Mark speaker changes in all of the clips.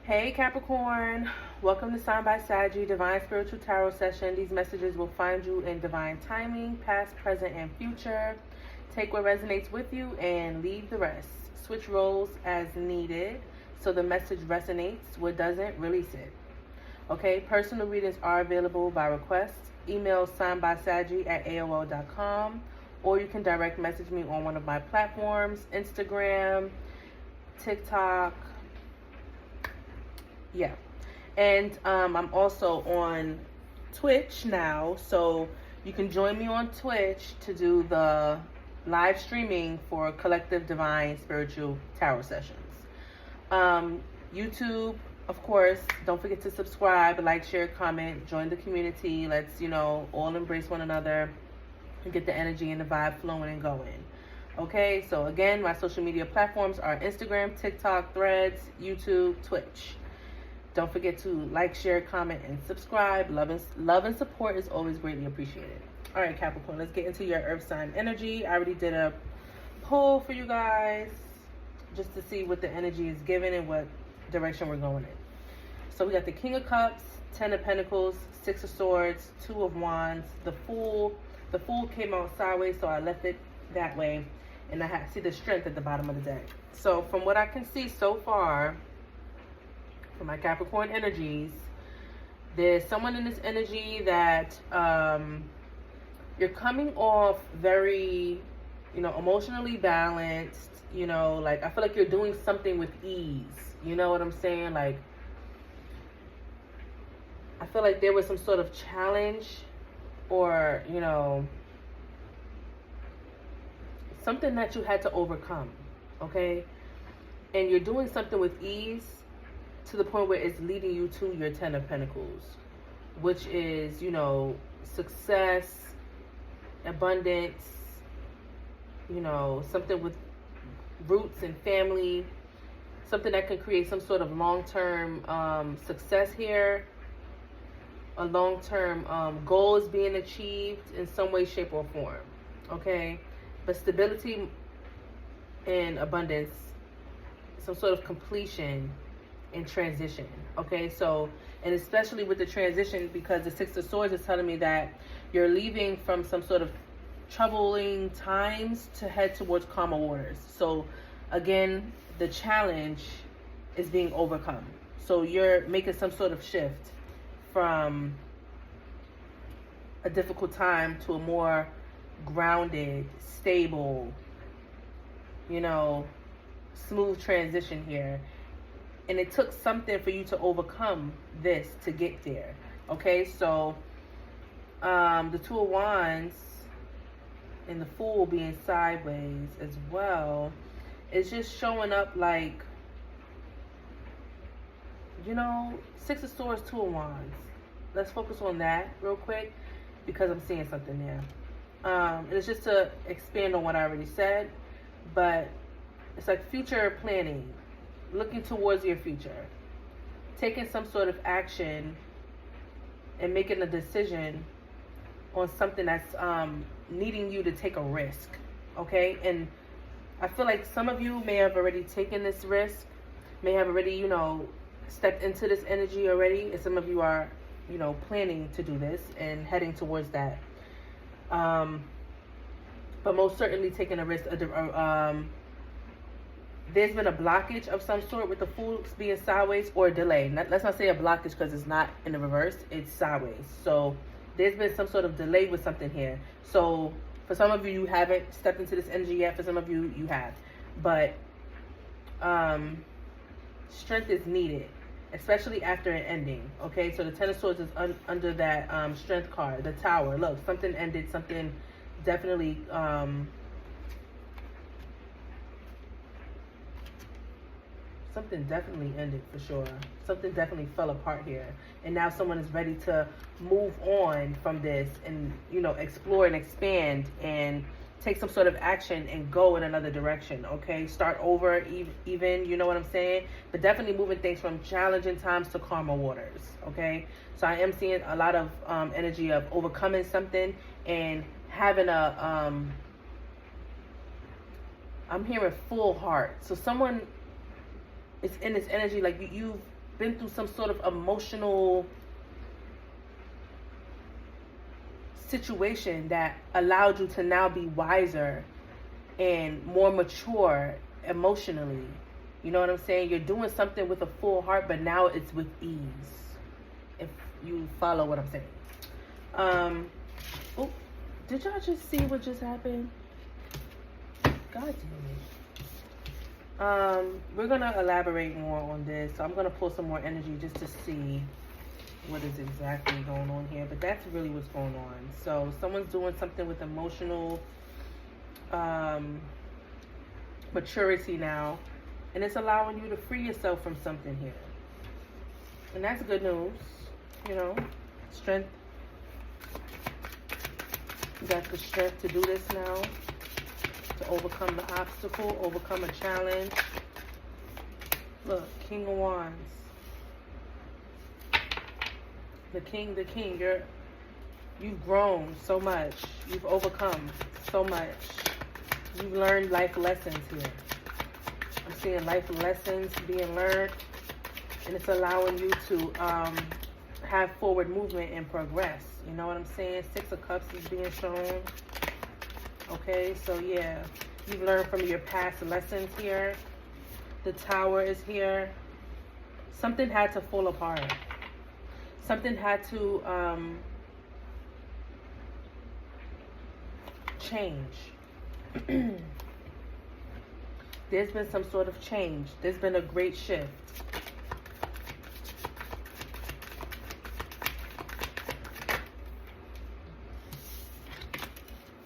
Speaker 1: Hey Capricorn, welcome to SignedBySagi Divine Spiritual Tarot Session. These messages will find you in divine timing, past, present, and future. Take what resonates with you and leave the rest. Switch roles as needed so the message resonates. What doesn't, release it. Okay, personal readings are available by request. Email signedbysagi@aol.com, or you can direct message me on one of my platforms, Instagram, TikTok. Yeah, and I'm also on Twitch now, so you can join me on Twitch to do the live streaming for collective divine spiritual tarot sessions. YouTube, of course, don't forget to subscribe, like, share, comment, join the community. Let's all embrace one another and get the energy and the vibe flowing and going. Okay, so again, my social media platforms are Instagram, TikTok, Threads, YouTube, Twitch. Don't forget to like, share, comment, and subscribe. Love and support is always greatly appreciated. All right, Capricorn, let's get into your earth sign energy. I already did a poll for you guys just to see what the energy is given and what direction we're going in. So we got the King of Cups, 10 of Pentacles, 6 of Swords, 2 of Wands, the Fool. The Fool came out sideways, so I left it that way. And I see the Strength at the bottom of the deck. So from what I can see so far, for my Capricorn energies, there's someone in this energy that you're coming off very, emotionally balanced, like I feel like you're doing something with ease. You know what I'm saying? Like, I feel like there was some sort of challenge or, something that you had to overcome, okay? And you're doing something with ease, to the point where it's leading you to your 10 of Pentacles, which is, success, abundance, something with roots and family, something that can create some sort of long-term success here, a long-term goal is being achieved in some way, shape, or form, okay? But stability and abundance, some sort of completion in transition, okay? So, and especially with the transition, because the Six of Swords is telling me that you're leaving from some sort of troubling times to head towards calmer waters. So again, the challenge is being overcome. So you're making some sort of shift from a difficult time to a more grounded, stable, smooth transition here. And it took something for you to overcome this to get there. Okay, so the Two of Wands and the Fool being sideways as well is just showing up like, Six of Swords, Two of Wands. Let's focus on that real quick because I'm seeing something there. And it's just to expand on what I already said, but it's like future planning. Looking towards your future, taking some sort of action and making a decision on something that's needing you to take a risk, okay? And I feel like some of you may have already taken this risk, may have already, stepped into this energy already, and some of you are, planning to do this and heading towards that. But most certainly taking a risk, there's been a blockage of some sort with the Fool being sideways, or a delay. Let's not say a blockage because it's not in the reverse, it's sideways. So there's been some sort of delay with something here. So for some of you, you haven't stepped into this energy yet. For some of you, you have. But strength is needed, especially after an ending. Okay, so the Ten of Swords is under that strength card, the Tower. Look, something ended, something definitely... something definitely ended for sure. Something definitely fell apart here. And now someone is ready to move on from this and, explore and expand and take some sort of action and go in another direction, okay? Start over even, you know what I'm saying? But definitely moving things from challenging times to calmer waters, okay? So I am seeing a lot of energy of overcoming something and having a, I'm hearing full heart. So someone... it's in this energy like you've been through some sort of emotional situation that allowed you to now be wiser and more mature emotionally. You know what I'm saying? You're doing something with a full heart, but now it's with ease. If you follow what I'm saying. Oh, did y'all just see what just happened? God damn it. We're gonna elaborate more on this. So I'm gonna pull some more energy just to see what is exactly going on here. But that's really what's going on. So someone's doing something with emotional maturity now, and it's allowing you to free yourself from something here. And that's good news, you know. Strength. You got the strength to do this now, to overcome the obstacle, overcome a challenge. Look, King of Wands. The king, you've grown so much. You've overcome so much. You've learned life lessons here. I'm seeing life lessons being learned, and it's allowing you to have forward movement and progress. You know what I'm saying? 6 of Cups is being shown. Okay, so yeah, you've learned from your past lessons here. The Tower is here. Something had to fall apart. Something had to change. There's been some sort of change. There's been a great shift.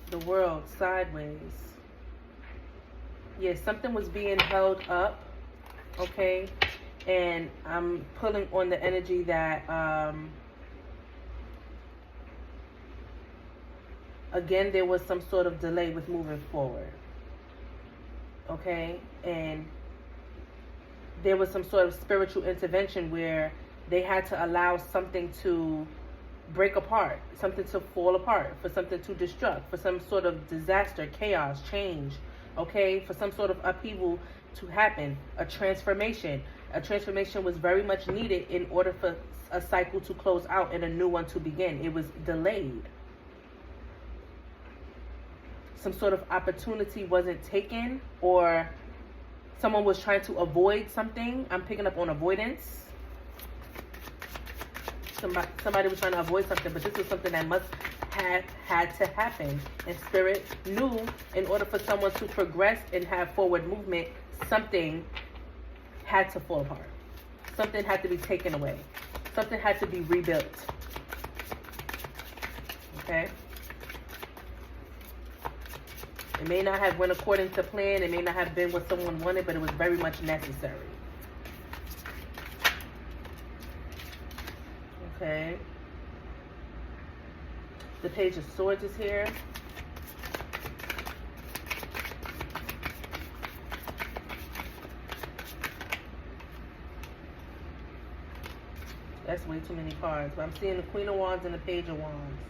Speaker 1: The World, sideways. Yeah, something was being held up. Okay. And I'm pulling on the energy that, again, there was some sort of delay with moving forward. Okay? And there was some sort of spiritual intervention where they had to allow something to break apart, something to fall apart, for something to destruct, for some sort of disaster, chaos, change, okay? For some sort of upheaval to happen, a transformation. A transformation was very much needed in order for a cycle to close out and a new one to begin. It was delayed. Some sort of opportunity wasn't taken, or someone was trying to avoid something. I'm picking up on avoidance. Somebody was trying to avoid something, but this was something that must have had to happen. And Spirit knew in order for someone to progress and have forward movement, something had to fall apart. Something had to be taken away. Something had to be rebuilt. Okay? It may not have went according to plan. It may not have been what someone wanted, but it was very much necessary. Okay. The Page of Swords is here. That's way too many cards. But I'm seeing the Queen of Wands and the Page of Wands.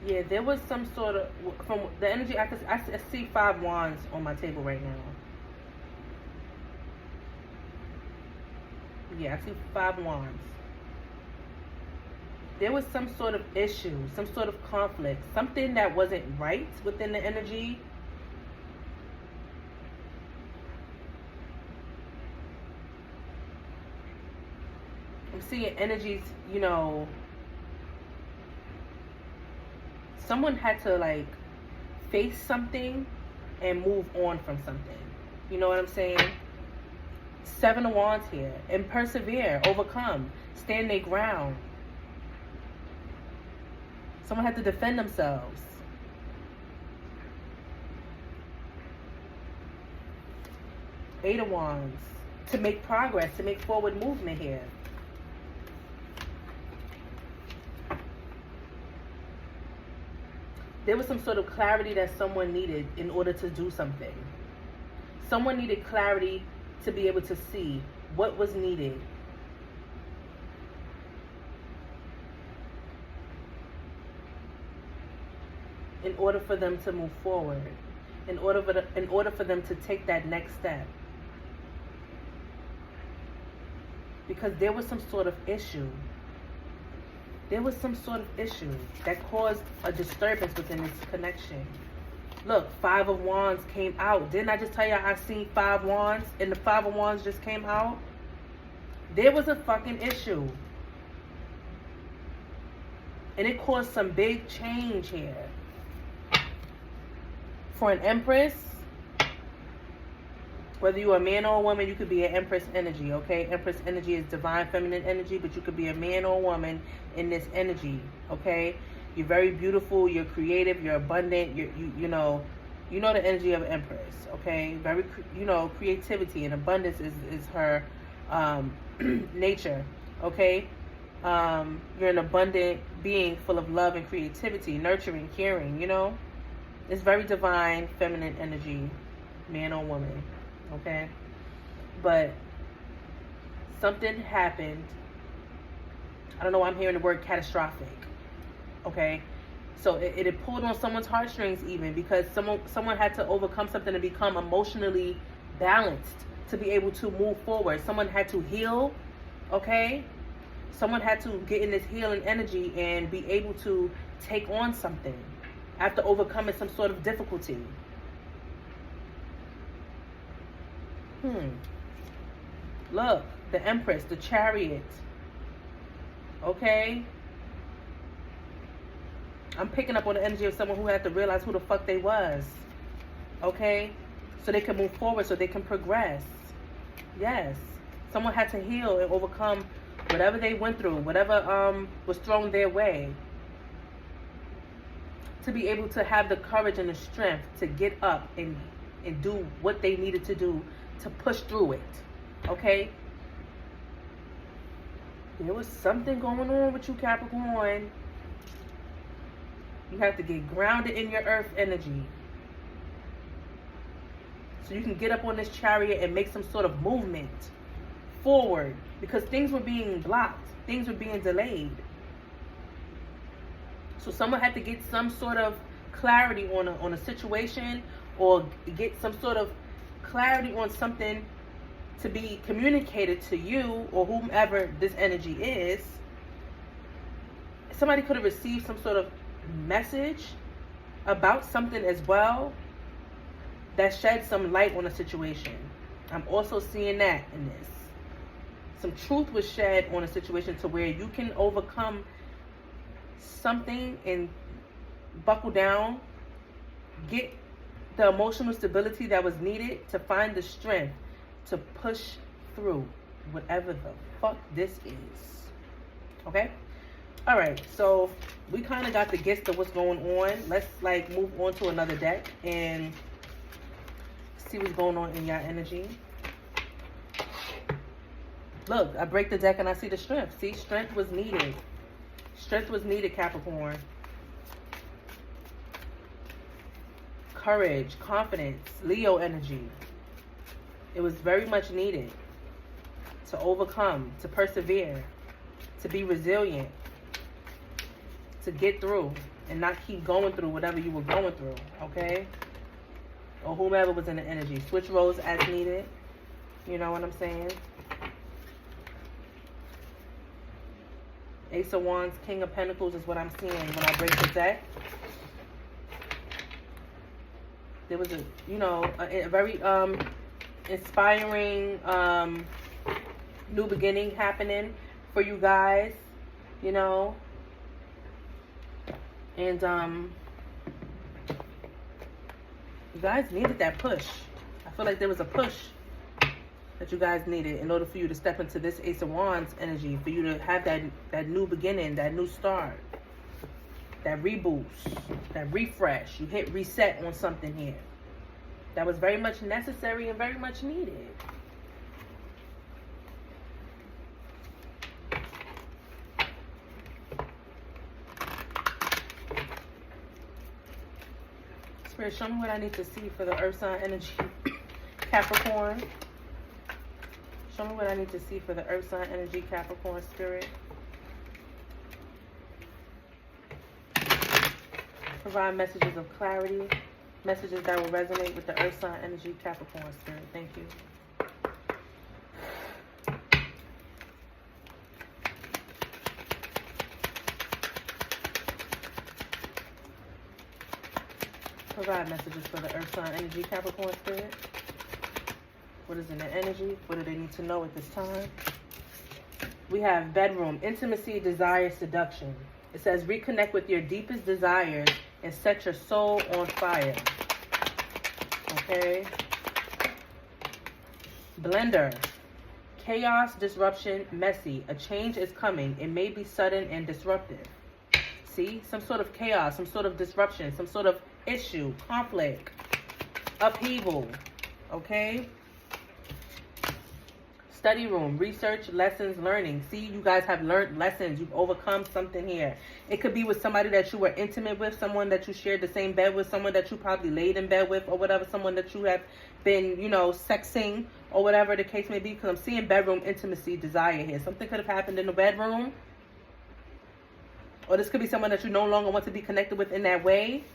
Speaker 1: Yeah, there was some sort of, from the energy, I see 5 wands on my table right now. Yeah, I see 5 wands. There was some sort of issue, some sort of conflict, something that wasn't right within the energy. I'm seeing energies, you know, someone had to like face something and move on from something. You know what I'm saying? 7 of Wands here. And persevere, overcome, stand their ground. Someone had to defend themselves. Eight of Wands. To make progress, to make forward movement here. There was some sort of clarity that someone needed in order to do something. Someone needed clarity to be able to see what was needed. in order for them to move forward, in order for them to take that next step. Because there was some sort of issue. There was some sort of issue that caused a disturbance within this connection. Look, 5 of Wands came out. Didn't I just tell you I seen 5 Wands and the 5 of Wands just came out? There was a fucking issue. And it caused some big change here. For an Empress, whether you're a man or a woman, you could be an Empress energy, okay? Empress energy is divine feminine energy, but you could be a man or a woman in this energy, okay? You're very beautiful, you're creative, you're abundant, you know the energy of Empress, okay? Very, creativity and abundance is her nature, okay? You're an abundant being full of love and creativity, nurturing, caring, It's very divine feminine energy, man or woman, okay? But something happened. I don't know why I'm hearing the word catastrophic, okay? So it pulled on someone's heartstrings even, because someone had to overcome something to become emotionally balanced to be able to move forward. Someone had to heal, okay? Someone had to get in this healing energy and be able to take on something after overcoming some sort of difficulty. Look, the Empress, the Chariot. Okay? I'm picking up on the energy of someone who had to realize who the fuck they was. Okay? So they can move forward, so they can progress. Yes. Someone had to heal and overcome whatever they went through, whatever was thrown their way, to be able to have the courage and the strength to get up and do what they needed to do to push through it. Okay? There was something going on with you, Capricorn. You have to get grounded in your earth energy, so you can get up on this chariot and make some sort of movement forward, because things were being blocked, things were being delayed. So someone had to get some sort of clarity on a situation, or get some sort of clarity on something to be communicated to you or whomever this energy is. Somebody could have received some sort of message about something as well that shed some light on a situation. I'm also seeing that in this. Some truth was shed on a situation to where you can overcome something and buckle down, get the emotional stability that was needed to find the strength to push through whatever the fuck this is. Okay? Alright, so we kind of got the gist of what's going on. Let's move on to another deck and see what's going on in your energy. Look, I break the deck and I see the strength. See, strength was needed. Strength was needed, Capricorn. Courage, confidence, Leo energy. It was very much needed to overcome, to persevere, to be resilient, to get through and not keep going through whatever you were going through, okay? Or whomever was in the energy. Switch roles as needed. You know what I'm saying? Ace of Wands, King of Pentacles is what I'm seeing when I break the deck. There was a very inspiring new beginning happening for you guys, and you guys needed that push. I feel like there was a push that you guys needed in order for you to step into this Ace of Wands energy, for you to have that new beginning, that new start, that reboost, that refresh. You hit reset on something here. That was very much necessary and very much needed. Spirit, show me what I need to see for the Earth sign energy, Capricorn. Show me what I need to see for the Earth sign energy, Capricorn, Spirit. Provide messages of clarity, messages that will resonate with the earth sign energy, Capricorn spirit. Thank you. Provide messages for the earth sign energy, Capricorn spirit. What is in the energy? What do they need to know at this time? We have bedroom, intimacy, desire, seduction. It says reconnect with your deepest desires and set your soul on fire. Okay. Blender. Chaos, disruption, messy. A change is coming. It may be sudden and disruptive. See? Some sort of chaos, some sort of disruption, some sort of issue, conflict, upheaval. Okay? Study room, research, lessons, learning. See, you guys have learned lessons. You've overcome something here. It could be with somebody that you were intimate with, someone that you shared the same bed with, someone that you probably laid in bed with or whatever, someone that you have been, you know, sexing or whatever the case may be. Because I'm seeing bedroom, intimacy, desire here. Something could have happened in the bedroom. Or this could be someone that you no longer want to be connected with in that way.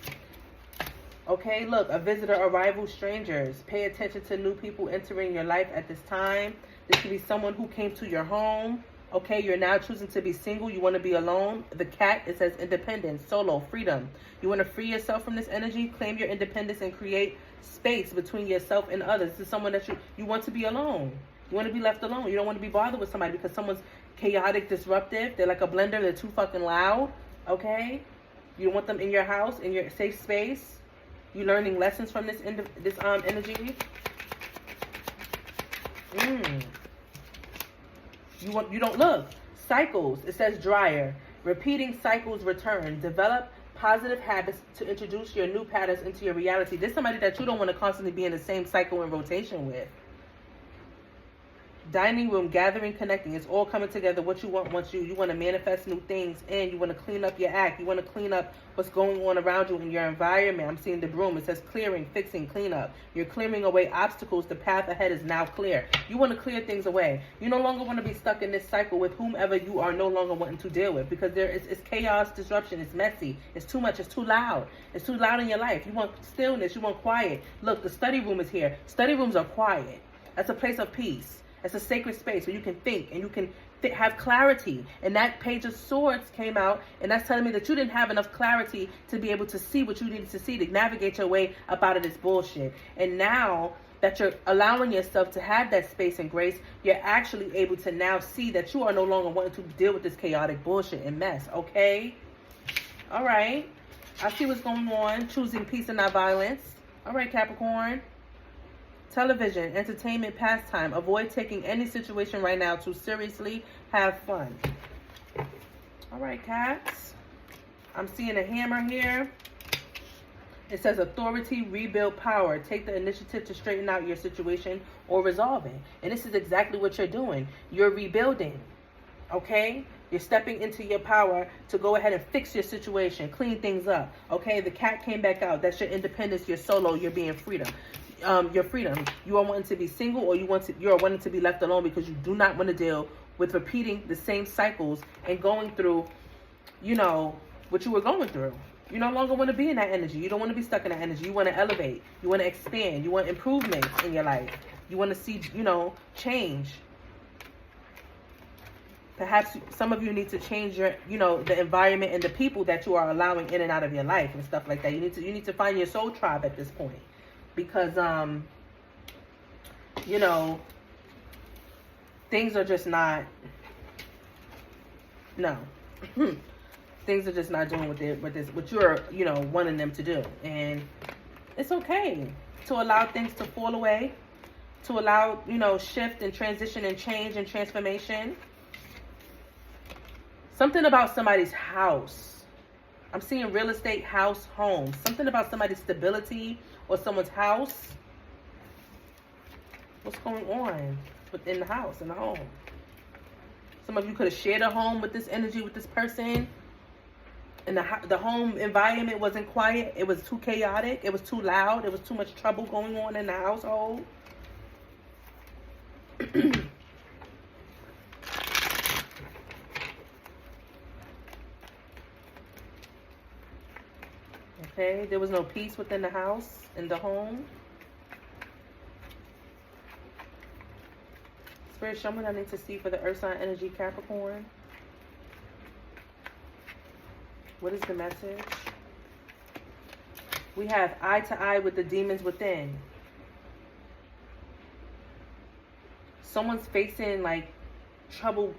Speaker 1: Okay, look, a visitor, arrival, strangers. Pay attention to new people entering your life at this time. This could be someone who came to your home. Okay, you're now choosing to be single. You want to be alone. The cat, it says independence, solo, freedom. You want to free yourself from this energy, claim your independence, and create space between yourself and others. This is someone that you want to be alone. You want to be left alone. You don't want to be bothered with somebody because someone's chaotic, disruptive. They're like a blender. They're too fucking loud. Okay? You don't want them in your house, in your safe space. You're learning lessons from this energy. You don't look. Cycles. It says dryer. Repeating cycles return. Develop positive habits to introduce your new patterns into your reality. There's somebody that you don't want to constantly be in the same cycle and rotation with. Dining room, gathering, connecting. It's all coming together. What you want once you want to manifest new things, and you want to clean up your act. You want to clean up what's going on around you in your environment. I'm seeing the broom. It says clearing, fixing, clean up. You're clearing away obstacles. The path ahead is now clear. You want to clear things away. You no longer want to be stuck in this cycle with whomever you are no longer wanting to deal with, because it's chaos, disruption. It's messy. It's too much. It's too loud. It's too loud in your life. You want stillness. You want quiet. Look, the study room is here. Study rooms are quiet. That's a place of peace. It's a sacred space where you can think and you can have clarity. And that Page of Swords came out, and that's telling me that you didn't have enough clarity to be able to see what you needed to see to navigate your way up out of this bullshit. And now that you're allowing yourself to have that space and grace, you're actually able to now see that you are no longer wanting to deal with this chaotic bullshit and mess. Okay? All right. I see what's going on. Choosing peace and not violence. All right, Capricorn. Television, entertainment, pastime. Avoid taking any situation right now too seriously. Have fun. All right, cats. I'm seeing a hammer here. It says authority, rebuild power. Take the initiative to straighten out your situation or resolve it. And this is exactly what you're doing. You're rebuilding. Okay? You're stepping into your power to go ahead and fix your situation, clean things up. Okay? The cat came back out. That's your independence, your solo, you're being freedom. Your freedom. You are wanting to be single, or you are wanting to be left alone because you do not want to deal with repeating the same cycles and going through, you know, what you were going through. You no longer want to be in that energy. You don't want to be stuck in that energy. You want to elevate. You want to expand. You want improvements in your life. You want to see, you know, change. Perhaps some of you need to change your, you know, the environment and the people that you are allowing in and out of your life and stuff like that. You need to find your soul tribe at this point. Because, you know, things are just not, no. Things are just not doing what you're, you know, wanting them to do. And it's okay to allow things to fall away, to allow, you know, shift and transition and change and transformation. Something about somebody's house. I'm seeing real estate, house, home. Something about somebody's stability or someone's house. What's going on within the house, in the home? Some of you could have shared a home with this energy, with this person. And the home environment wasn't quiet. It was too chaotic. It was too loud. There was too much trouble going on in the household. Okay, there was no peace within the house, in the home. Spirit, show me what I need to see for the earth sign energy, Capricorn. What is the message? We have eye to eye with the demons within. Someone's facing like trouble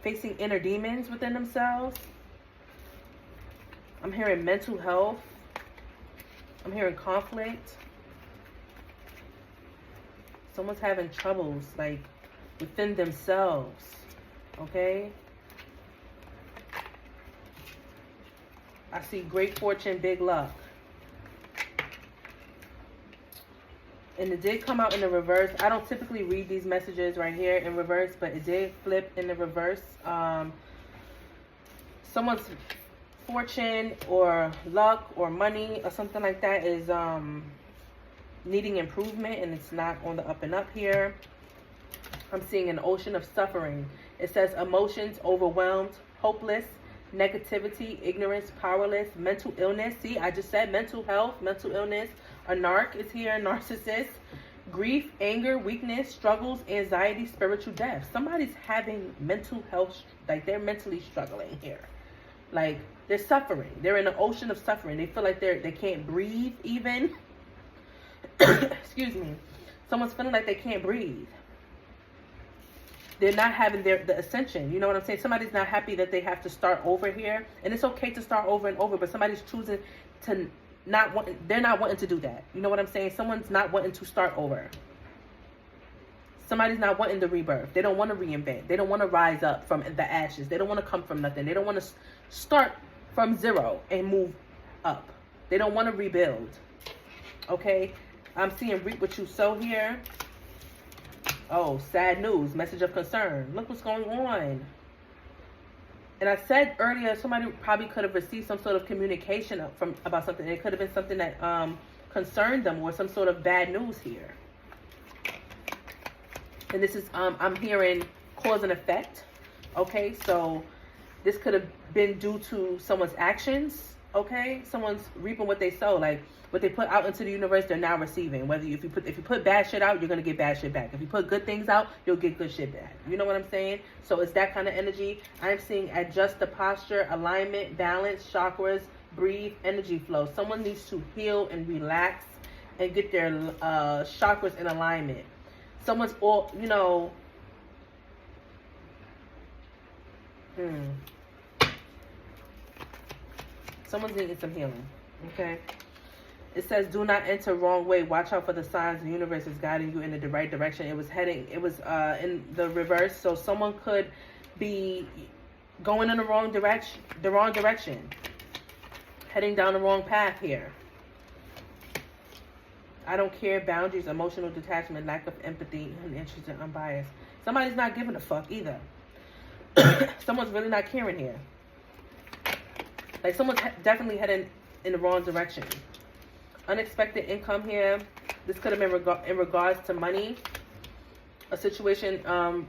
Speaker 1: facing inner demons within themselves. I'm hearing mental health. I'm hearing conflict. Someone's having troubles like within themselves. Okay? I see great fortune, big luck. And it did come out in the reverse. I don't typically read these messages right here in reverse, but it did flip in the reverse. Someone's fortune or luck or money or something like that is needing improvement, and it's not on the up and up here. I'm seeing an ocean of suffering. It says emotions overwhelmed, hopeless, negativity, ignorance, powerless, mental illness. See, I just said mental health, mental illness. A narc is here, narcissist, grief, anger, weakness, struggles, anxiety, spiritual death. Somebody's having mental health, like they're mentally struggling here. Like they're suffering. They're in an ocean of suffering. They feel like they can't breathe even. Excuse me. Someone's feeling like they can't breathe. They're not having the ascension. You know what I'm saying? Somebody's not happy that they have to start over here. And it's okay to start over and over, but somebody's choosing to they're not wanting to do that. You know what I'm saying? Someone's not wanting to start over. Somebody's not wanting the rebirth. They don't want to reinvent. They don't want to rise up from the ashes. They don't want to come from nothing. They don't want to start from zero and move up. They don't want to rebuild. Okay? I'm seeing reap what you sow here. Oh, sad news. Message of concern. Look what's going on. And I said earlier, somebody probably could have received some sort of communication about something. It could have been something that concerned them, or some sort of bad news here. And this is, I'm hearing cause and effect. Okay, so this could have been due to someone's actions. Okay, someone's reaping what they sow. Like what they put out into the universe, they're now receiving. Whether if you put bad shit out, you're gonna get bad shit back. If you put good things out, you'll get good shit back. You know what I'm saying? So it's that kind of energy. I'm seeing adjust the posture, alignment, balance, chakras, breathe, energy flow. Someone needs to heal and relax and get their chakras in alignment. Someone's all, you know. Someone's needing some healing. Okay. It says, do not enter wrong way. Watch out for the signs. The universe is guiding you in the right direction. It was in the reverse. So someone could be going in the wrong direction. Heading down the wrong path here. I don't care. Boundaries, emotional detachment, lack of empathy, uninterested, and unbiased. Somebody's not giving a fuck either. Someone's really not caring here. Like someone's definitely heading in the wrong direction. Unexpected income here. This could have been in regards to money. A situation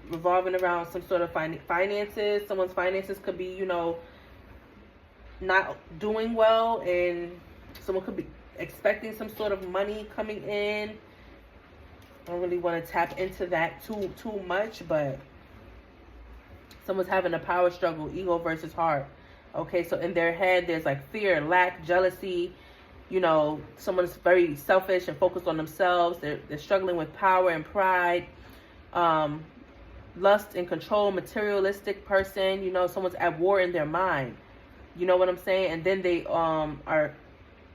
Speaker 1: revolving around some sort of finances. Someone's finances could be, you know, not doing well, and someone could be expecting some sort of money coming in. I don't really want to tap into that too much, but someone's having a power struggle, ego versus heart. Okay, so in their head, there's like fear, lack, jealousy. You know, someone's very selfish and focused on themselves. They're struggling with power and pride. Lust and control, materialistic person. You know, someone's at war in their mind. You know what I'm saying? And then they are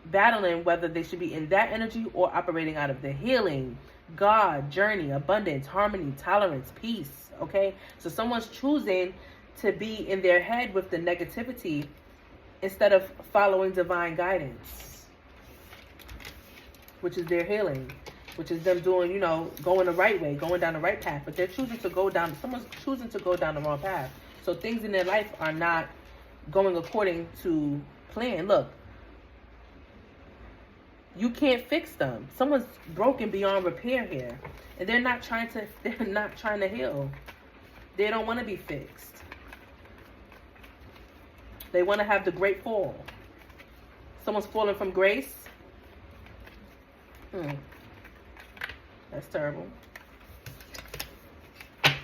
Speaker 1: battling whether they should be in that energy or operating out of the healing, God, journey, abundance, harmony, tolerance, peace. Okay? So someone's choosing to be in their head with the negativity instead of following divine guidance, which is their healing, which is them doing, you know, going the right way, going down the right path. But they're choosing to go down, someone's choosing to go down the wrong path. So things in their life are not going according to plan. Look, you can't fix them. Someone's broken beyond repair here. And they're not trying to heal. They don't want to be fixed. They want to have the great fall. Someone's falling from grace. That's terrible.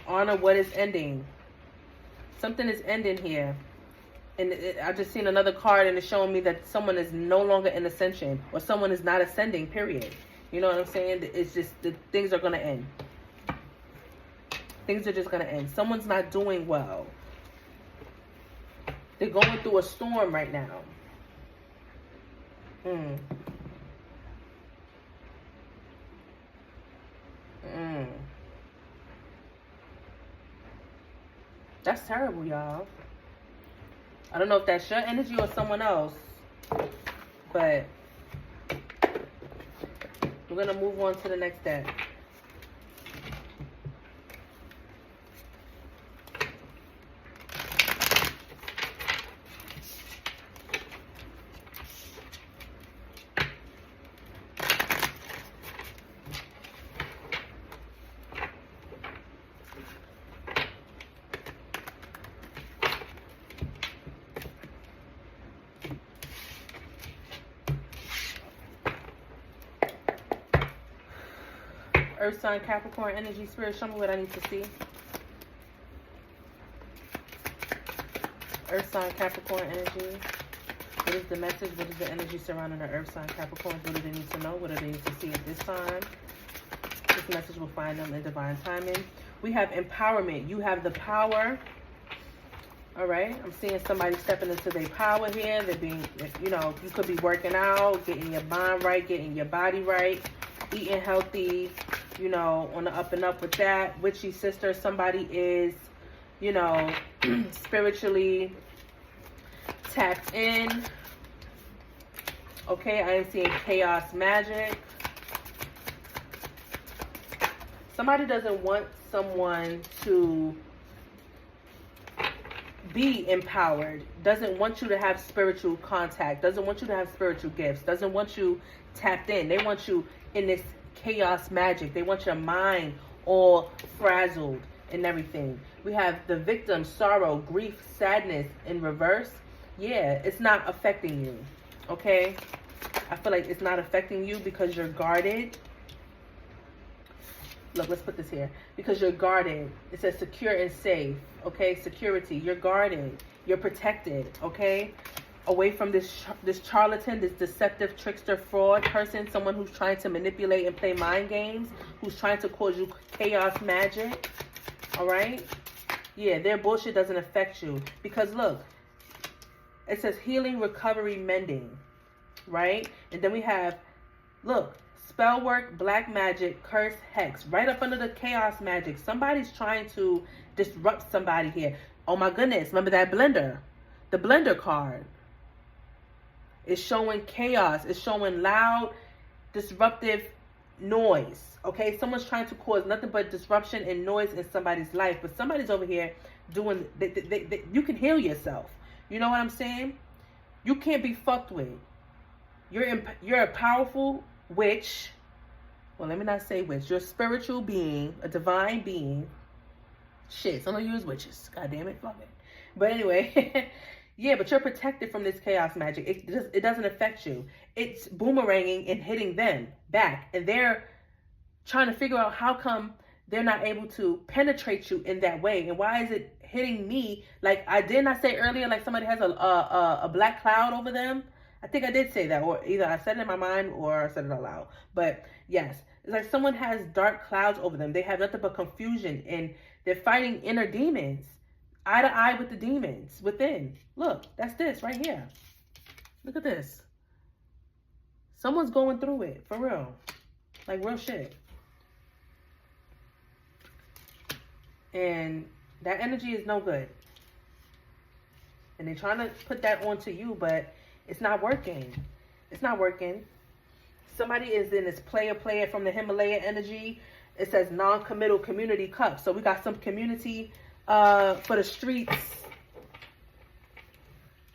Speaker 1: Honor what is ending. Something is ending here. And I just seen another card and it's showing me that someone is no longer in ascension, or someone is not ascending, period. You know what I'm saying? It's just, the things are going to end. Things are just going to end. Someone's not doing well. They're going through a storm right now. That's terrible, y'all. I don't know if that's your energy or someone else, but we're going to move on to the next deck. Earth sign, Capricorn energy, spirit, show me what I need to see. Earth sign, Capricorn energy. What is the message? What is the energy surrounding the Earth sign, Capricorn? What do they need to know? What do they need to see at this time? This message will find them in divine timing. We have empowerment. You have the power. All right. I'm seeing somebody stepping into their power here. They're being, you know, you could be working out, getting your mind right, getting your body right, eating healthy, you know, on the up and up with that. Witchy sister, somebody is, you know, spiritually tapped in. Okay, I am seeing chaos magic. Somebody doesn't want someone to be empowered, doesn't want you to have spiritual contact, doesn't want you to have spiritual gifts, doesn't want you tapped in. They want you in this chaos magic. They want your mind all frazzled and everything. We have the victim, sorrow, grief, sadness in reverse. Yeah, it's not affecting you. Okay? I feel like it's not affecting you because you're guarded. Look, let's put this here. Because you're guarded. It says secure and safe. Okay? Security. You're guarded. You're protected. Okay? Away from this charlatan, this deceptive trickster fraud person, someone who's trying to manipulate and play mind games, who's trying to cause you chaos magic. All right? Yeah, their bullshit doesn't affect you. Because look, it says healing, recovery, mending. Right? And then we have, look, spell work, black magic, curse, hex. Right up under the chaos magic. Somebody's trying to disrupt somebody here. Oh my goodness. Remember that blender? The blender card. It's showing chaos. It's showing loud, disruptive noise. Okay? Someone's trying to cause nothing but disruption and noise in somebody's life. But somebody's over here doing... you can heal yourself. You know what I'm saying? You can't be fucked with. You're a powerful witch. Well, let me not say witch. You're a spiritual being, a divine being. Shit, some of you is witches. God damn it, fuck it. But anyway, yeah, but you're protected from this chaos magic. It doesn't affect you. It's boomeranging and hitting them back. And they're trying to figure out how come they're not able to penetrate you in that way. And why is it hitting me? Like, I did not say earlier, like somebody has a black cloud over them. I think I did say that, or either I said it in my mind or I said it out loud. But yes, it's like someone has dark clouds over them. They have nothing but confusion, and they're fighting inner demons, eye to eye with the demons within. Look, that's this right here. Look at this. Someone's going through it, for real. Like real shit. And that energy is no good. And they're trying to put that onto you, but it's not working. It's not working. Somebody is in this player from the Himalaya energy. It says non-committal community cup. So we got some community for the streets.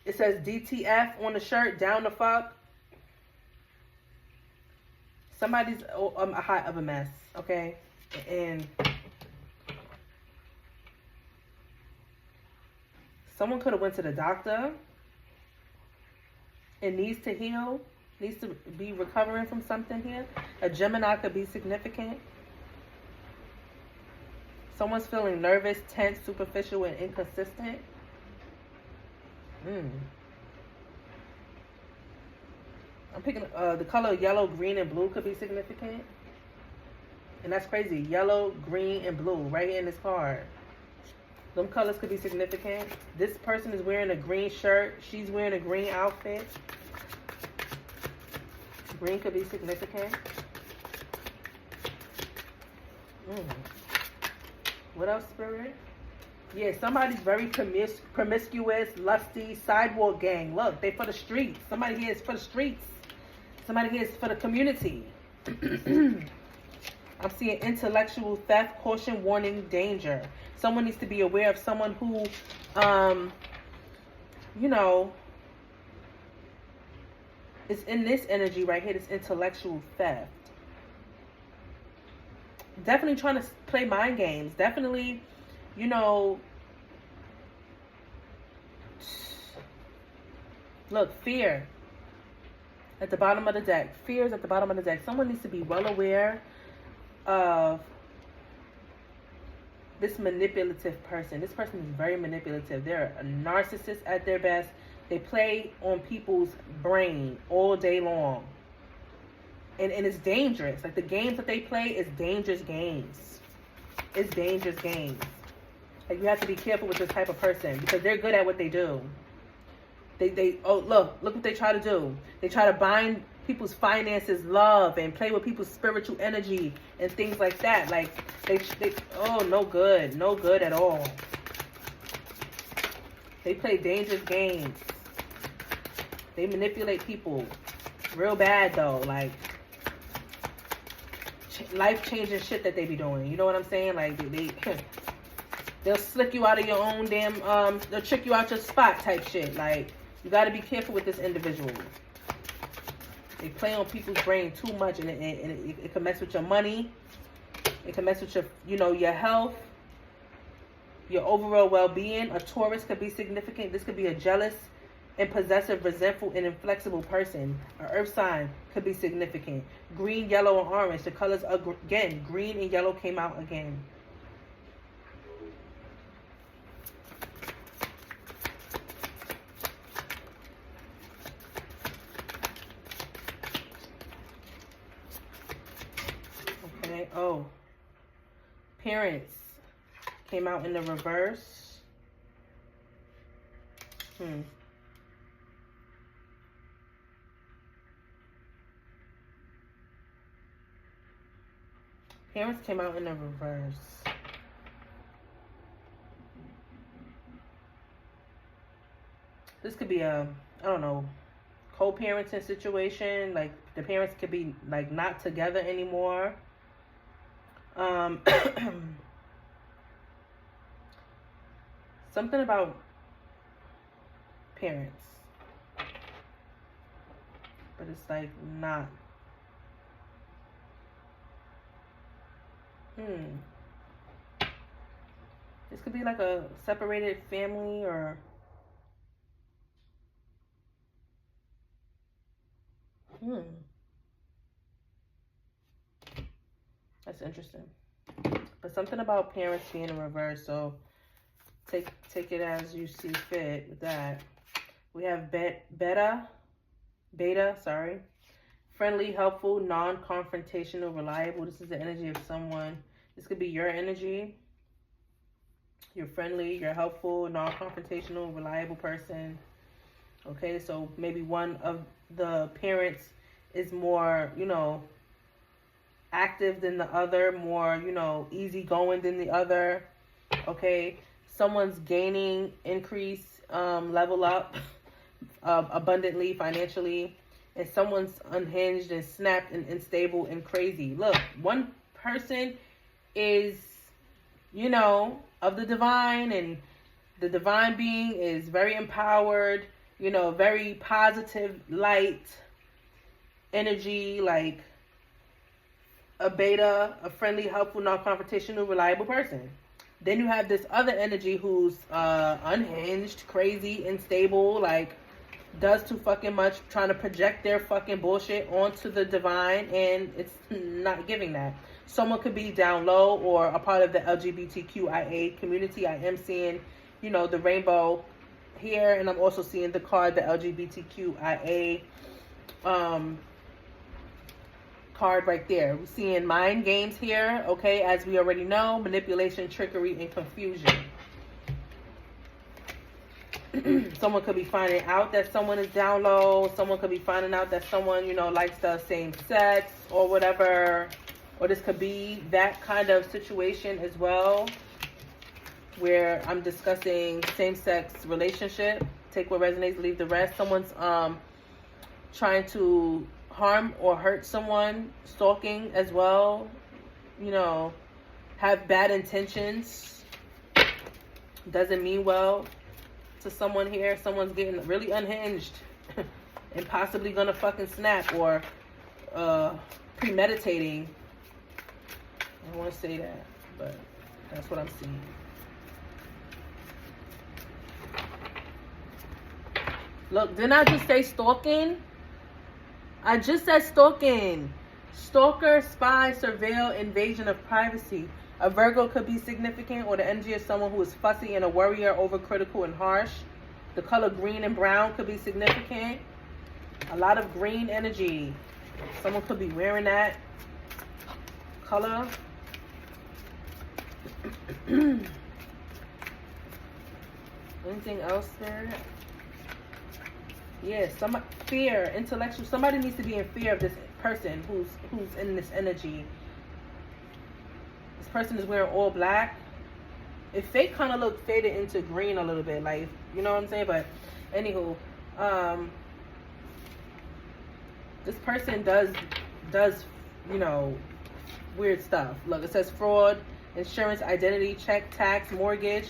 Speaker 1: It says DTF on the shirt, down the fuck. Somebody's a hot of a mess, okay? And someone could have went to the doctor. It needs to heal, needs to be recovering from something here. A Gemini could be significant. Someone's feeling nervous, tense, superficial, and inconsistent. I'm picking the color yellow, green, and blue could be significant. And that's crazy. Yellow, green, and blue right here in this card. Them colors could be significant. This person is wearing a green shirt. She's wearing a green outfit. Green could be significant. What else, Spirit? Yeah, somebody's very promiscuous, lusty, sidewalk gang. Look, they for the streets. Somebody here is for the streets. Somebody here is for the community. I'm seeing intellectual theft, caution, warning, danger. Someone needs to be aware of someone who, you know, is in this energy right here, this intellectual theft. Definitely trying to play mind games. Definitely, you know, look, fear at the bottom of the deck. Fear is at the bottom of the deck. Someone needs to be well aware of this manipulative person. This person is very manipulative. They're a narcissist at their best. They play on people's brain all day long. And it's dangerous. Like, the games that they play is dangerous games. It's dangerous games. Like, you have to be careful with this type of person because they're good at what they do. Oh, look what they try to do. They try to bind people's finances, love, and play with people's spiritual energy and things like that. Like, oh, no good. No good at all. They play dangerous games. They manipulate people real bad, though. Like, life-changing shit that they be doing. You know what I'm saying? Like, they'll slick you out of your own damn, they'll trick you out your spot type shit. Like, you got to be careful with this individual. They play on people's brain too much, and it can mess with your money. It can mess with your, you know, your health, your overall well-being. A Taurus could be significant. This could be a jealous and possessive, resentful, and inflexible person. An earth sign could be significant. Green, yellow, and orange. The colors, again, green and yellow came out again. Okay, oh. Parents came out in the reverse. Parents came out in the reverse. This could be a, I don't know, co-parenting situation. Like, the parents could be, like, not together anymore. Something about parents. But it's, like, not. This could be like a separated family, or that's interesting. But something about parents being in reverse, so take it as you see fit with that. We have beta, sorry. Friendly, helpful, non-confrontational, reliable. This is the energy of someone. This could be your energy. You're friendly, you're helpful, non-confrontational, reliable person. Okay, so maybe one of the parents is more, you know, active than the other, more, you know, easygoing than the other. Okay, someone's gaining, increase, level up abundantly, financially. And someone's unhinged and snapped and unstable and crazy. Look, one person is, you know, of the divine, and the divine being is very empowered, you know, very positive, light energy, like a beta, a friendly, helpful, non-confrontational, reliable person. Then you have this other energy who's unhinged, crazy, unstable, like, does too fucking much, trying to project their fucking bullshit onto the divine, and it's not giving that. Someone could be down low or a part of the LGBTQIA community. I am seeing, you know, the rainbow here, and I'm also seeing the card, the LGBTQIA card right there. We're seeing mind games here, okay, as we already know, manipulation, trickery, and confusion. Someone could be finding out that someone is down low. Someone could be finding out that someone, you know, likes the same sex or whatever. Or this could be that kind of situation as well, where I'm discussing same-sex relationship. Take what resonates, leave the rest. Someone's trying to harm or hurt someone, stalking as well, you know, have bad intentions, doesn't mean well to someone here. Someone's getting really unhinged and possibly gonna fucking snap, or premeditating. I don't want to say that, but that's what I'm seeing. Look, didn't I just say stalking? I just said stalking. Stalker, spy, surveil, invasion of privacy. A Virgo could be significant, or the energy of someone who is fussy and a worrier, overcritical and harsh. The color green and brown could be significant. A lot of green energy. Someone could be wearing that color. Anything else there? Yeah, fear, intellectual. Somebody needs to be in fear of this person who's in this energy. This person is wearing all black. It fake kind of look faded into green a little bit, like, you know what I'm saying? But anywho, this person does you know, weird stuff. Look, it says fraud, insurance, identity, check, tax, mortgage.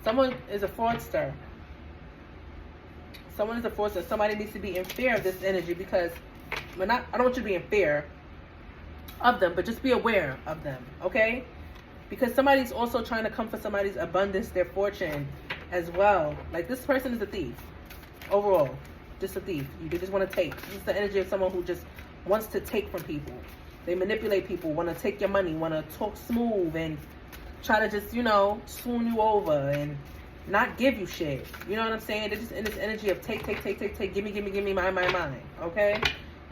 Speaker 1: Someone is a fraudster. Someone is a fraudster. Somebody needs to be in fear of this energy, because I don't want you to be in fear of them, but just be aware of them, okay? Because somebody's also trying to come for somebody's abundance, their fortune as well. Like, this person is a thief. Overall, just a thief. They just want to take. This is the energy of someone who just wants to take from people. They manipulate people, want to take your money, want to talk smooth and try to just, you know, swoon you over and not give you shit. You know what I'm saying? They're just in this energy of take, gimme, mine, okay?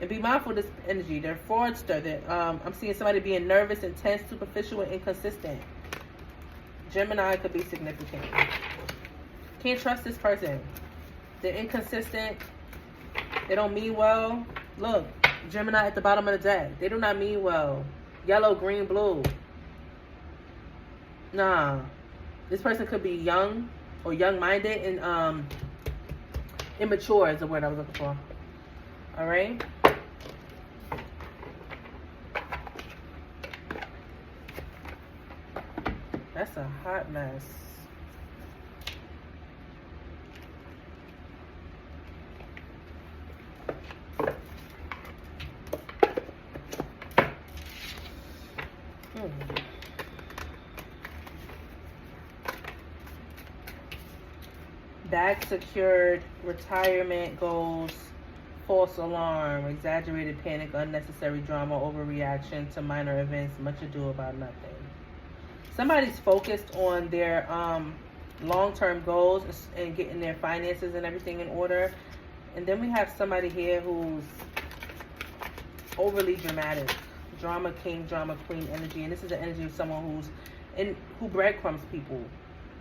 Speaker 1: And be mindful of this energy. They're fraudster. I'm seeing somebody being nervous, intense, superficial, and inconsistent. Gemini could be significant. Can't trust this person. They're inconsistent. They don't mean well. Look, Gemini at the bottom of the deck. They do not mean well. Yellow, green, blue. Nah. This person could be young or young-minded and immature is the word I was looking for. All right? That's a hot mess. Bag secured, retirement goals, false alarm, exaggerated panic, unnecessary drama, overreaction to minor events, much ado about nothing. Somebody's focused on their long-term goals and getting their finances and everything in order. And then we have somebody here who's overly dramatic. Drama king, drama queen energy. And this is the energy of someone who breadcrumbs people.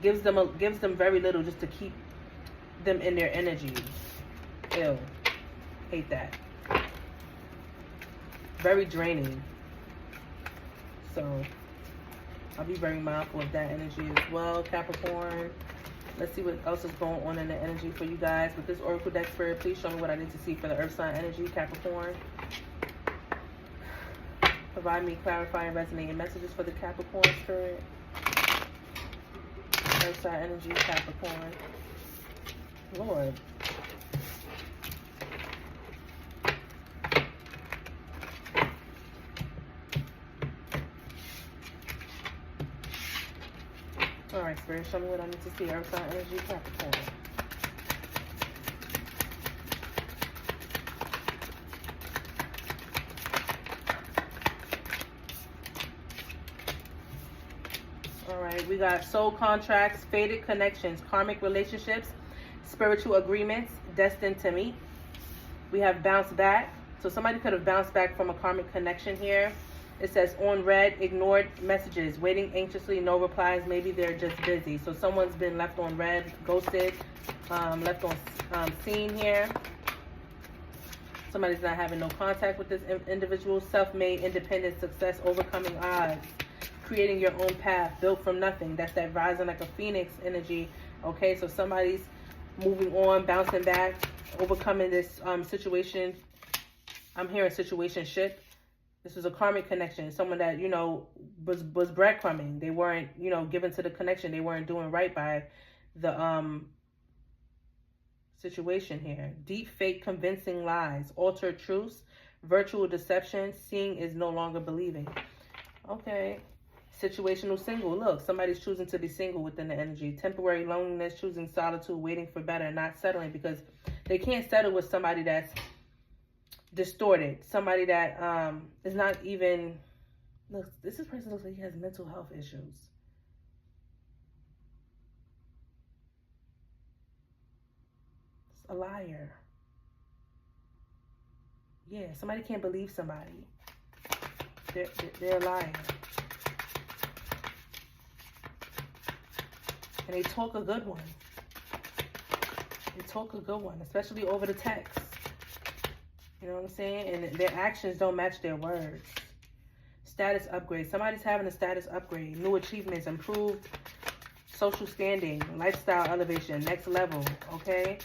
Speaker 1: Gives them very little just to keep them in their energy. Ew. Hate that. Very draining. So I'll be very mindful of that energy as well, Capricorn. Let's see what else is going on in the energy for you guys. With this Oracle deck Spirit, please show me what I need to see for the Earth sign energy, Capricorn. Provide me clarifying, resonating messages for the Capricorn Spirit. Earth sign energy, Capricorn. Lord. Alright, Spirit, show me what I need to see. Earth sign energy, Capricorn. we got soul contracts, faded connections, karmic relationships, spiritual agreements, destined to meet. We have bounce back. So somebody could have bounced back from a karmic connection here. It says on red, ignored messages, waiting anxiously, no replies. Maybe they're just busy. So someone's been left on red, ghosted, left on seen here. Somebody's not having no contact with this individual. Self-made, independent, success, overcoming odds, creating your own path, built from nothing. That's that rising like a phoenix energy. Okay, so somebody's moving on, bouncing back, overcoming this situation. I'm hearing situationship. This was a karmic connection. Someone that, you know, was breadcrumbing. They weren't, you know, given to the connection. They weren't doing right by the situation here. Deep fake convincing lies, altered truths, virtual deception. Seeing is no longer believing. Okay. Situational single. Look, somebody's choosing to be single within the energy. Temporary loneliness, choosing solitude, waiting for better, not settling because they can't settle with somebody that's distorted. Somebody that is not even... Look, this person looks like he has mental health issues. It's a liar. Yeah, somebody can't believe somebody. They're a liar. And they talk a good one. They talk a good one, especially over the text. You know what I'm saying? And their actions don't match their words. Status upgrade. Somebody's having a status upgrade. New achievements, improved social standing, lifestyle elevation, next level, okay?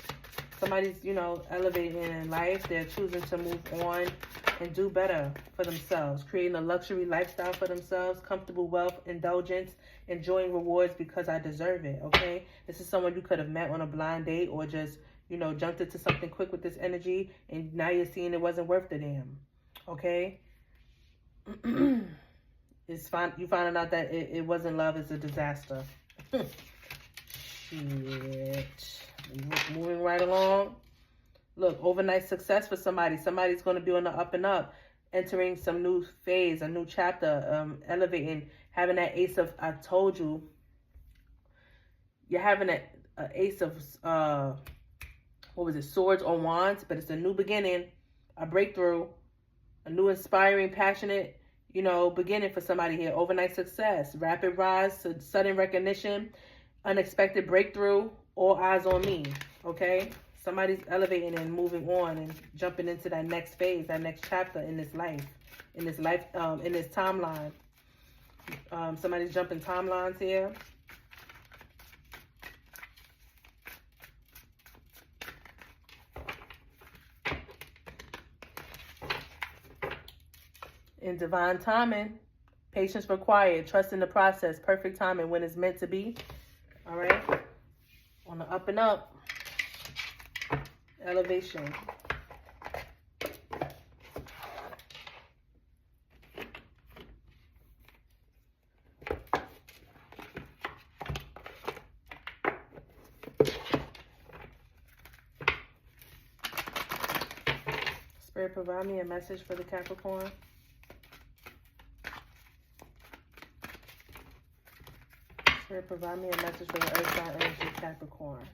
Speaker 1: Somebody's, you know, elevating in life. They're choosing to move on and do better for themselves. Creating a luxury lifestyle for themselves. Comfortable wealth, indulgence, enjoying rewards because I deserve it, okay? This is someone you could have met on a blind date or just, you know, jumped into something quick with this energy and now you're seeing it wasn't worth the damn, okay? It's fine. You finding out that it wasn't love, it's a disaster. Shit. Moving right along. Look, overnight success for somebody. Somebody's going to be on the up and up, entering some new phase, a new chapter, elevating, having that ace of, I told you, you're having an ace of, what was it, swords or wands, but it's a new beginning, a breakthrough, a new inspiring, passionate, you know, beginning for somebody here. Overnight success, rapid rise, sudden recognition, unexpected breakthrough, all eyes on me, okay? Somebody's elevating and moving on and jumping into that next phase, that next chapter in this life, in this timeline. Somebody's jumping timelines here. In divine timing, patience required, trust in the process, perfect timing when it's meant to be. All right? On the up and up, elevation. Spirit, provide me a message for the Capricorn. Spirit, provide me a message for the Earth sign energy, Capricorn.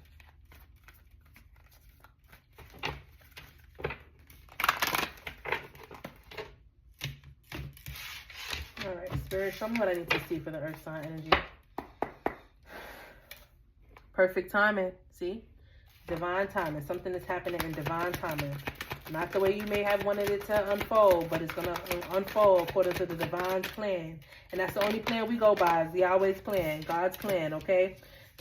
Speaker 1: All right, Spirit, show me what I need to see for the Earth sign energy. Perfect timing. See? Divine timing. Something is happening in divine timing. Not the way you may have wanted it to unfold, but it's going to unfold according to the divine plan. And that's the only plan we go by, is Yahweh's plan, God's plan, okay?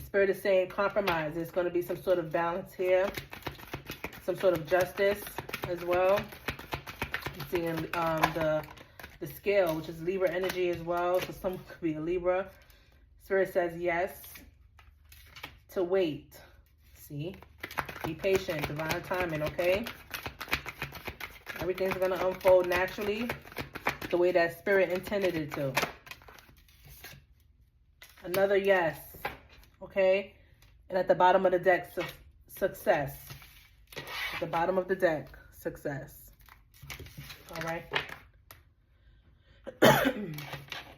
Speaker 1: Spirit is saying compromise. There's going to be some sort of balance here, some sort of justice as well. I'm seeing the scale, which is Libra energy as well. So someone could be a Libra. Spirit says yes to wait. See? Be patient, divine timing, okay? Everything's going to unfold naturally the way that Spirit intended it to. Another yes. Okay? And at the bottom of the deck, success. At the bottom of the deck, success. All right?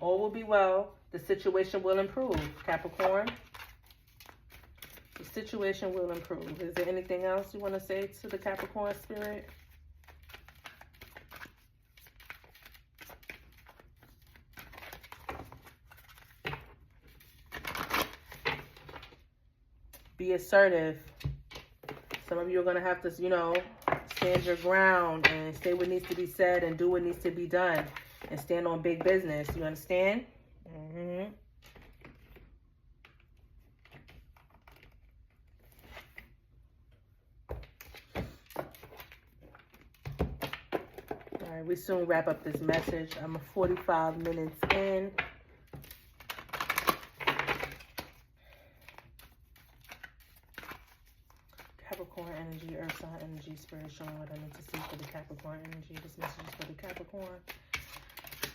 Speaker 1: All will be well. The situation will improve, Capricorn. The situation will improve. Is there anything else you want to say to the Capricorn spirit? Be assertive. Some of you are going to have to, you know, stand your ground and say what needs to be said and do what needs to be done and stand on big business. You understand? Mm-hmm. All right, we soon wrap up this message. I'm 45 minutes in. Capricorn energy, earth sign energy, spirit showing what I need to see for the Capricorn energy. This message is for the Capricorn.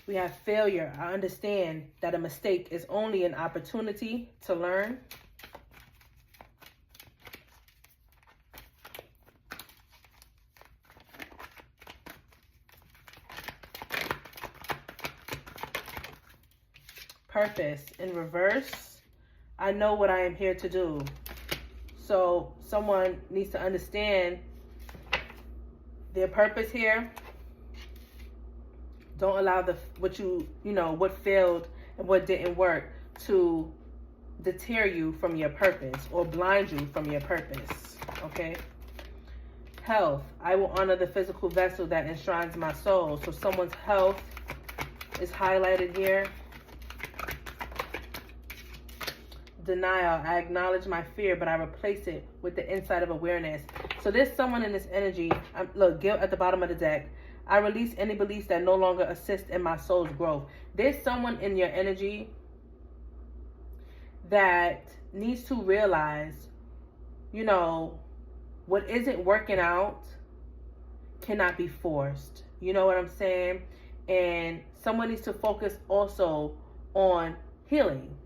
Speaker 1: We have failure. I understand that a mistake is only an opportunity to learn. Purpose in reverse. I know what I am here to do. So someone needs to understand their purpose here. Don't allow what failed and what didn't work to deter you from your purpose or blind you from your purpose. Okay. Health. I will honor the physical vessel that enshrines my soul. So someone's health is highlighted here. Denial. I acknowledge my fear, but I replace it with the insight of awareness. So there's someone in this energy. Look, guilt at the bottom of the deck. I release any beliefs that no longer assist in my soul's growth. There's someone in your energy that needs to realize, you know, what isn't working out cannot be forced. You know what I'm saying? And someone needs to focus also on healing.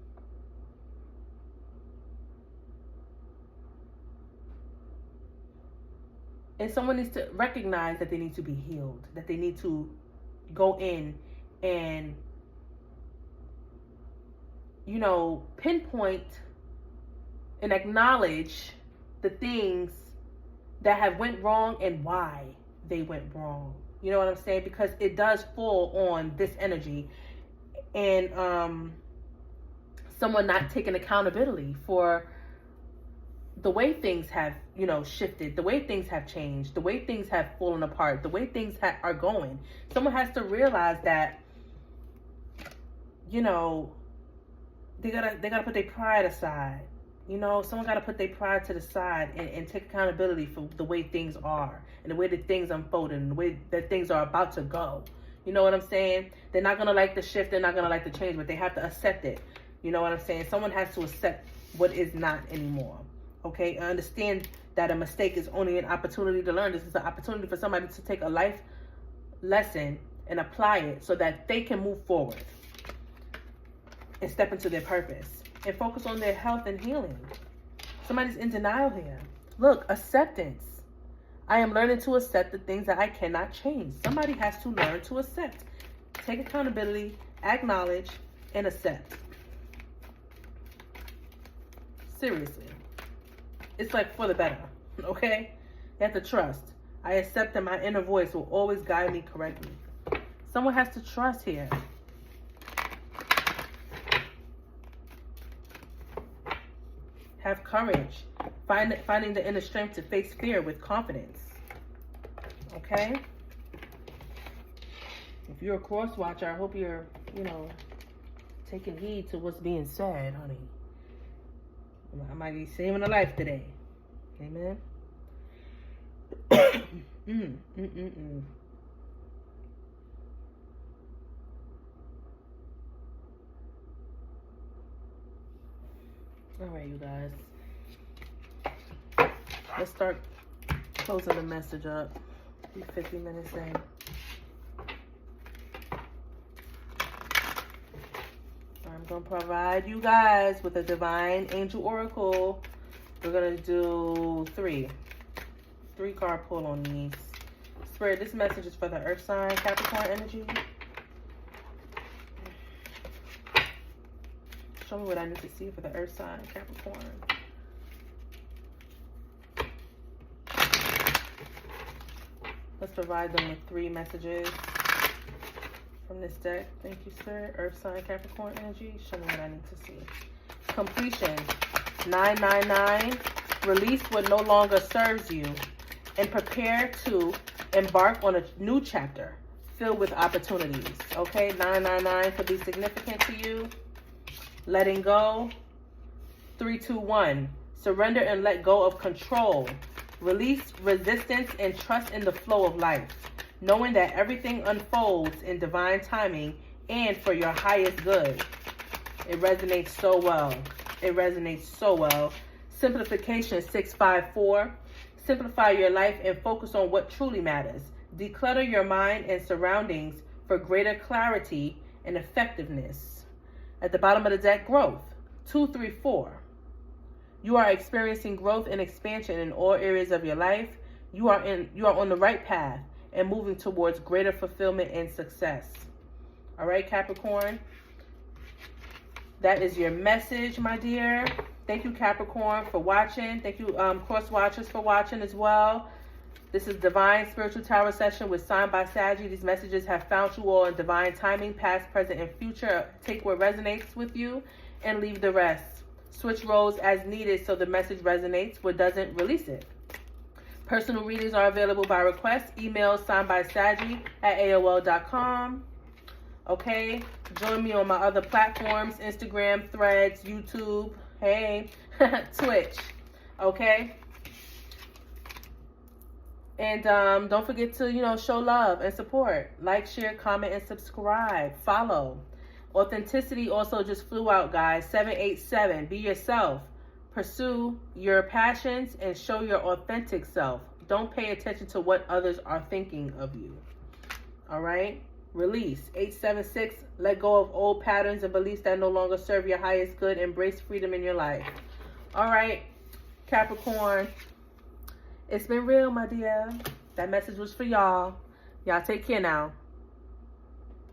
Speaker 1: And someone needs to recognize that they need to be healed, that they need to go in and, you know, pinpoint and acknowledge the things that have went wrong and why they went wrong. You know what I'm saying? Because it does fall on this energy. And someone not taking accountability for the way things have, you know, shifted, the way things have changed, the way things have fallen apart, the way things are going. Someone has to realize that, you know, they gotta put their pride aside. You know, someone gotta put their pride to the side and take accountability for the way things are and the way that things unfolded and the way that things are about to go. You know what I'm saying? They're not gonna like the shift, they're not gonna like the change, but they have to accept it. You know what I'm saying? Someone has to accept what is not anymore. Okay, I understand that a mistake is only an opportunity to learn. This is an opportunity for somebody to take a life lesson and apply it so that they can move forward and step into their purpose and focus on their health and healing. Somebody's in denial here. Look, acceptance. I am learning to accept the things that I cannot change. Somebody has to learn to accept. Take accountability, acknowledge, and accept. Seriously. It's like for the better, okay? You have to trust. I accept that my inner voice will always guide me correctly. Someone has to trust here. Have courage. Finding the inner strength to face fear with confidence. Okay? If you're a cross watcher, I hope you're, you know, taking heed to what's being said, honey. I might be saving a life today. Amen. All right, you guys. Let's start closing the message up. Be 50 minutes in. I'm going to provide you guys with a divine angel oracle. We're going to do three card pull on these. Spirit, this message is for the earth sign, Capricorn energy. Show me what I need to see for the earth sign, Capricorn. Let's provide them with 3 messages from this deck. Thank you, sir. Earth sign, Capricorn energy. Show me what I need to see. Completion. 999. Release what no longer serves you and prepare to embark on a new chapter filled with opportunities. Okay, 999 could be significant to you. Letting go. 321. Surrender and let go of control. Release resistance and trust in the flow of life, knowing that everything unfolds in divine timing and for your highest good. It resonates so well. It resonates so well. Simplification 654. Simplify your life and focus on what truly matters. Declutter your mind and surroundings for greater clarity and effectiveness. At the bottom of the deck, growth. 234. You are experiencing growth and expansion in all areas of your life. You are on the right path and moving towards greater fulfillment and success. All right, Capricorn. That is your message, my dear. Thank you, Capricorn, for watching. Thank you, cross watchers, for watching as well. This is Divine Spiritual Tarot Session with SignedBySagi. These messages have found you all in divine timing, past, present, and future. Take what resonates with you and leave the rest. Switch roles as needed so the message resonates. What doesn't, release it. Personal readings are available by request. Email signedbysagi@aol.com. Okay, join me on my other platforms, Instagram, Threads, YouTube, hey, Twitch, okay? And don't forget to, show love and support. Like, share, comment, and subscribe. Follow. Authenticity also just flew out, guys. 787. Be yourself. Pursue your passions and show your authentic self. Don't pay attention to what others are thinking of you. All right? Release. 876. Let go of old patterns and beliefs that no longer serve your highest good. Embrace freedom in your life. All right, Capricorn. It's been real, my dear. That message was for y'all. Y'all take care now.